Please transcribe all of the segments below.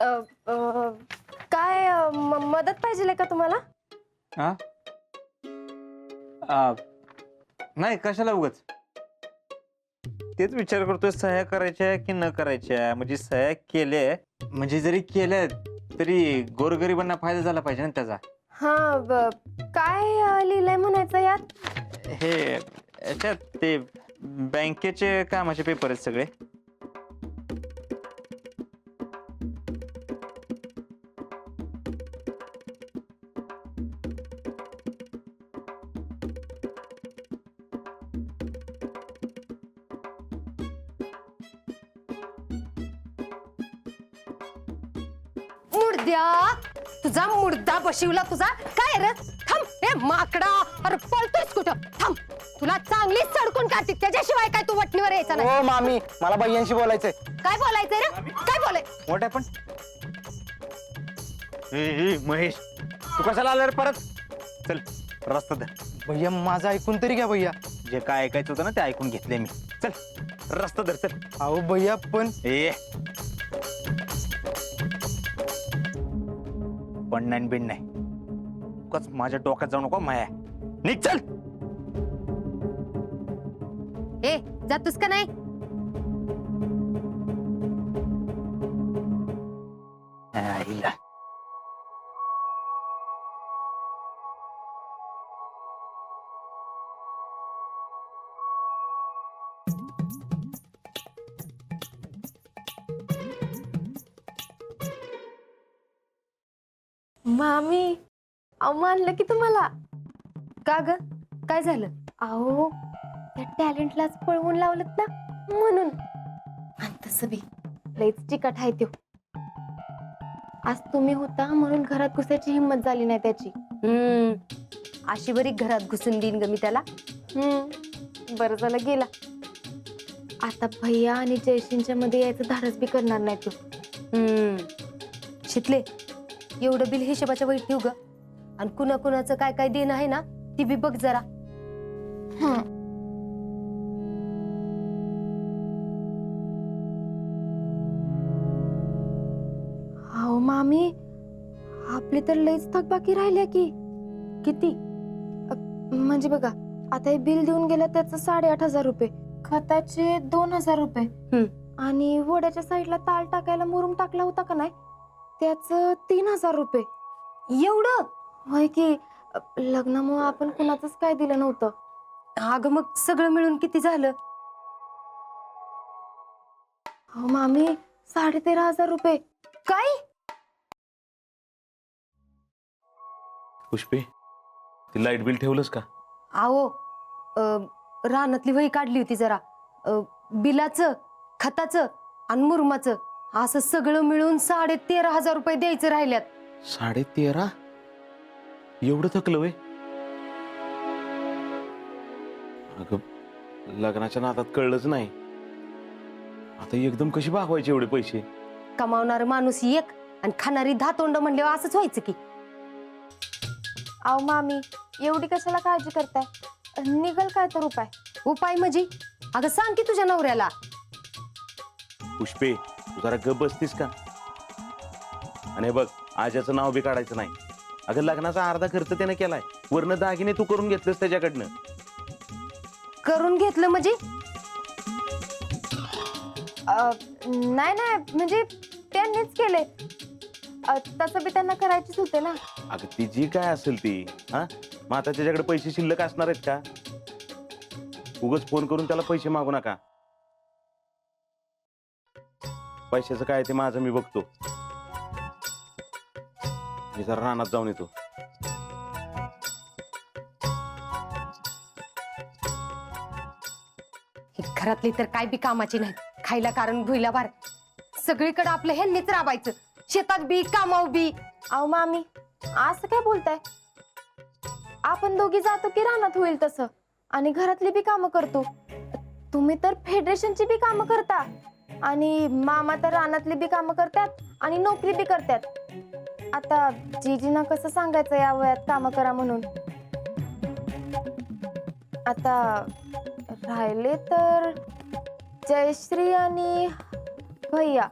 अ, अ, काय मदत पाहिजे का तुम्हाला? हा नाही, कशाला उगाच तेच विचार करतोय, सह्या करायच्या की न करायच्या. म्हणजे सह्या केल्या, म्हणजे जरी केल्या तरी गोरगरिबांना फायदा झाला पाहिजे ना त्याचा. हा काय लिहिलंय म्हणायचं यात? हे याच्यात ते बँकेचे कामाचे पेपर आहेत सगळे. मुर्द्या, तुझा मुर्दा बशिवला तुझा. काय रे? थांब हे माकडा. अरे पळतोयस कुठं? थांब, तुला चांगलीच सडकून काढते. त्याच्याशिवाय काय तू वटणीवर यायचा नाही. हो मामी, मला भैयांशी बोलायचंय. काय बोलायचंय रे? काय बोलाय? मोठ्या पण महेश, तू कशाला आला रे परत? चल, रस्ता धर. भैया माझं ऐकून तरी घ्या भैया. जे काय ऐकायचं होतं ना ते ऐकून घेतलंय मी. चल, रस्ता धर. चल. अहो भैया पण पण नाही बिन नाही, उगाच माझ्या डोक्यात जाऊ नको माया. निघ, चल. ए, जातोस का नाही? आईला. मामी, अहो मानलं की तुम्हाला. का ग, काय झालं? अहो त्या टॅलेंटलाच पळवून लावलं ना म्हणून. आणि तसं बी लईच चिकट आहे त्यो. आज तुम्ही होता म्हणून घरात घुसायची हिंमत झाली नाही त्याची. अशी बरी घरात घुसून देईन ग मी त्याला. बरं झालं गेला. आता भैया आणि जयसिंगच्या मध्ये यायचं धाडस बी करणार नाही तू. शितले, एवढं बिल हिशोबाच्या वहीत ठेव ग. आणि कुणा कुणाचं काय काय देणं आहे ना ती बी बघ जरा. हो मामी, आपली तर लईच थकबाकी राहिल्या की. किती? म्हणजे बघा, आता हे बिल देऊन गेलं त्याचं 8,500 रुपये, खताचे 2,000 रुपये, आणि वड्याच्या साईडला ताल टाकायला मुरुम टाकला होता का नाही त्याचं 3,000 रुपये. एवढं? होय की, लग्नामुळे आपण कुणाचंच काय दिलं नव्हतं. अगं मग सगळं मिळून किती झालं? हो मामी, 13,500 रुपये. काय? पुष्पे, ती लाईट बिल ठेवलंस का? आओ, रानातली वही काढली होती जरा. बिलाचं, खताचं आणि मुरुमाचं असं सगळं मिळून 13,500 रुपये द्यायचं राहिल्यात. 13.5? एवढं थकलं वय? अगं, लग्नाच्या नादात कळलंच नाही. आता एकदम कशी भागवायचे एवढे पैसे? कमावणारा माणूस एक आणि खाणारी 10 तोंड म्हणल्यावर असंच व्हायचं की. अहो मामी, एवढी कशाला काळजी करताय? निघल काय तर उपाय. उपाय म्हणजे? अगं सांग की तुझ्या नवऱ्याला. पुष्पे, तू जरा गप बसतीस का? आणि बघ, आज्याचं नाव बी काढायचं नाही. अगं, लग्नाचा अर्धा खर्च त्याने केलाय, वरनं दागिने तू करून घेतलंस त्याच्याकडनं. करून घेतलं म्हणजे? नाही नाही, म्हणजे त्यांनीच केले. तसं बी त्यांना करायचीच होते ना. अगं, ती जी काय असेल ती, हा, मग आता त्याच्याकडे पैसे शिल्लक असणार आहेत का? उगाच फोन करून त्याला पैसे मागू नका. पैशाचं काय ते माझं मी बघतो. मी जरा रानात जाऊन येतो. ही घरातली तर काय बी कामाची नाही. खायला कारण भुईला भार. सगळीकडे आपलं ह्यांनीच राबायचं. शेतात बी, कामाव बी. अहो मामी, असं काय बोलताय? आपण दोघी जातो की रानात होईल तसं, आणि घरातली बी कामं करतो. तुम्ही तर फेडरेशनची बी कामं करता, आणि मामा तर रानातली बी कामं करतात आणि नोकरी बी करतात. आता जीजीना कसं सांगायचं या वयात कामं करा म्हणून? आता राहिले तर जयश्री आणि भैया.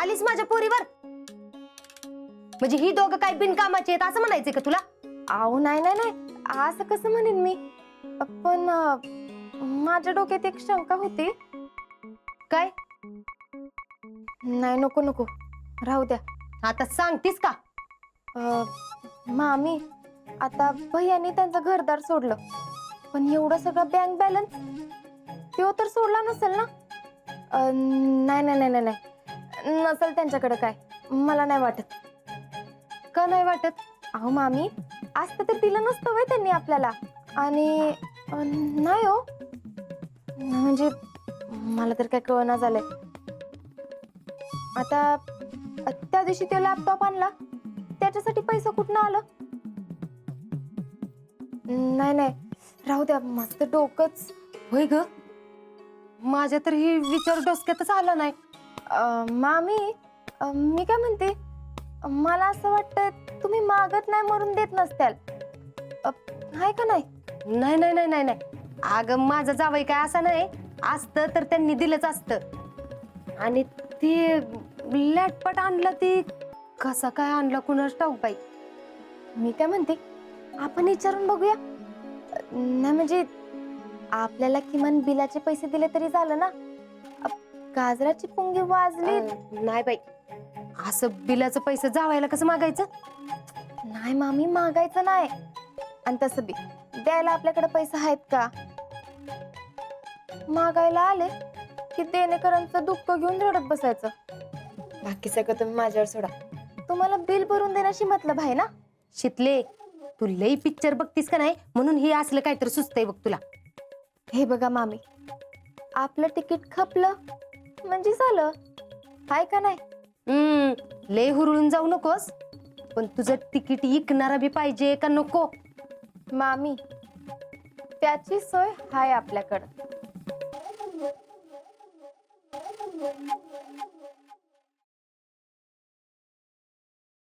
आलीस माझ्या पोरीवर. म्हणजे ही दोघं काय बिनकामाची आहेत असं म्हणायचंय का तुला? अहो नाही नाही नाही, असं कसं म्हणेन मी. पण माझ्या डोक्यात एक शंका होती. काय? नाही नको नको, राहू द्या. आता सांगतीस का? मामी, आता भैयानी त्यांचं घरदार सोडलं, पण एवढं सगळं बँक बॅलन्स तो तर सोडला नसेल ना? नाही नाही नाही नाही नाही, नसेल त्यांच्याकडे काय, मला नाही वाटत. का नाही वाटत? अहो मामी, असतं तर दिलं नसतं वय त्यांनी आपल्याला. आणि नाही हो, म्हणजे मला तर काय कळना झालंय. आता त्या दिवशी तो लॅपटॉप आणला, त्याच्यासाठी पैसा कुठनं आलं? नाही नाही, राहू द्या. मस्त डोकंच होय ग, माझ्या तर ही विचार डोसक्यातच आला नाही. मामी, मी काय म्हणते, मला असं वाटतंय तुम्ही मागत नाही म्हणून देत नसत्याल, हाय का नाही? नाही नाही नाही नाही नाही, अगं माझं जावई काय असं नाही, असतं तर त्यांनी दिलंच असतं. आणि ती लॅटपट आणलं, ती कसा काय आणला कुणाच ठाऊक बाई. मी काय म्हणते, आपण विचारून बघूया. नाही म्हणजे आपल्याला किमान बिलाचे पैसे दिले तरी झालं ना. गाजराची पुंगी वाजली नाही बाई, असं बिलाचं पैसे जावायला कसं मागायचं? नाही मामी, मागायचं नाही. आणि तसं बी द्यायला आपल्याकडे पैसे आहेत का? मागायला आले की देणेकरांचं दुःख घेऊन रडत बसायचं. बाकी सगळं तुम्ही माझ्यावर सोडा. तुम्हाला बिल भरून देण्याशी मतलब आहे ना? शितले, तू लई पिक्चर बघतीस का नाही, म्हणून हे असलं काहीतरी सुचतंय बघ तुला. हे बघा मामी, आपलं तिकीट खपलं म्हणजे झालं, हाय का नाही? लय हुरळून जाऊ नकोस, पण तुझं तिकीट इकणारा बी पाहिजे का नको? मामी, त्याची सोय हाय आपल्याकडं.